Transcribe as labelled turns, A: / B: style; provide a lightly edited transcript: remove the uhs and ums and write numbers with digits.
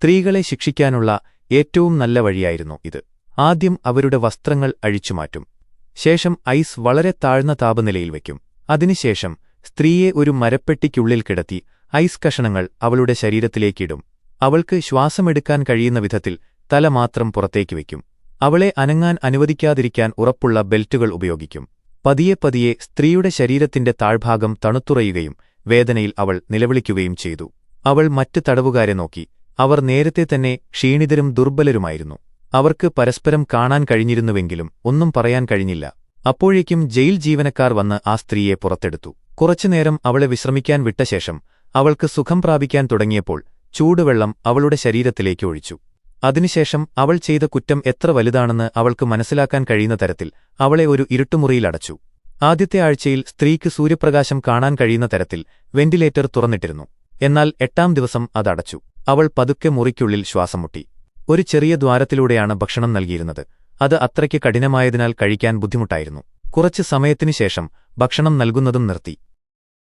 A: സ്ത്രീകളെ ശിക്ഷിക്കാനുള്ള ഏറ്റവും നല്ല വഴിയായിരുന്നു ഇത്. ആദ്യം അവരുടെ വസ്ത്രങ്ങൾ അഴിച്ചുമാറ്റും. ശേഷം ഐസ് വളരെ താഴ്ന്ന താപനിലയിൽ വയ്ക്കും. അതിനുശേഷം സ്ത്രീയെ ഒരു മരപ്പെട്ടിക്കുള്ളിൽ കിടത്തി ഐസ് കഷണങ്ങൾ അവളുടെ ശരീരത്തിലേക്കിടും. അവൾക്ക് ശ്വാസമെടുക്കാൻ കഴിയുന്ന വിധത്തിൽ തല മാത്രം പുറത്തേക്ക് വയ്ക്കും. അവളെ അനങ്ങാൻ അനുവദിക്കാതിരിക്കാൻ ഉറപ്പുള്ള ബെൽറ്റുകൾ ഉപയോഗിക്കും. പതിയെ പതിയെ സ്ത്രീയുടെ ശരീരത്തിന്റെ താഴ്ഭാഗം തണുത്തുറയുകയും വേദനയിൽ അവൾ നിലവിളിക്കുകയും ചെയ്തു. അവൾ മറ്റ് തടവുകാരെ നോക്കി. അവർ നേരത്തെ തന്നെ ക്ഷീണിതരും ദുർബലരുമായിരുന്നു. അവർക്ക് പരസ്പരം കാണാൻ കഴിഞ്ഞിരുന്നുവെങ്കിലും ഒന്നും പറയാൻ കഴിഞ്ഞില്ല. അപ്പോഴേക്കും ജയിൽ ജീവനക്കാർ വന്ന് ആ സ്ത്രീയെ പുറത്തെടുത്തു. കുറച്ചുനേരം അവളെ വിശ്രമിക്കാൻ വിട്ടശേഷം അവൾക്ക് സുഖം പ്രാപിക്കാൻ തുടങ്ങിയപ്പോൾ ചൂടുവെള്ളം അവളുടെ ശരീരത്തിലേക്ക് ഒഴിച്ചു. അതിനുശേഷം അവൾ ചെയ്ത കുറ്റം എത്ര വലുതാണെന്ന് അവൾക്ക് മനസ്സിലാക്കാൻ കഴിയുന്ന തരത്തിൽ അവളെ ഒരു ഇരുട്ടുമുറിയിലടച്ചു. ആദ്യത്തെ ആഴ്ചയിൽ സ്ത്രീക്ക് സൂര്യപ്രകാശം കാണാൻ കഴിയുന്ന തരത്തിൽ വെന്റിലേറ്റർ തുറന്നിട്ടിരുന്നു. എന്നാൽ 8-ാം ദിവസം അതടച്ചു. അവൾ പതുക്കെ മുറിക്കുള്ളിൽ ശ്വാസം മുട്ടി. ഒരു ചെറിയ ദ്വാരത്തിലൂടെയാണ് ഭക്ഷണം നൽകിയിരുന്നത്. അത് അത്രയ്ക്ക് കഠിനമായതിനാൽ കഴിക്കാൻ ബുദ്ധിമുട്ടായിരുന്നു. കുറച്ച് സമയത്തിനുശേഷം ഭക്ഷണം നൽകുന്നതും നിർത്തി.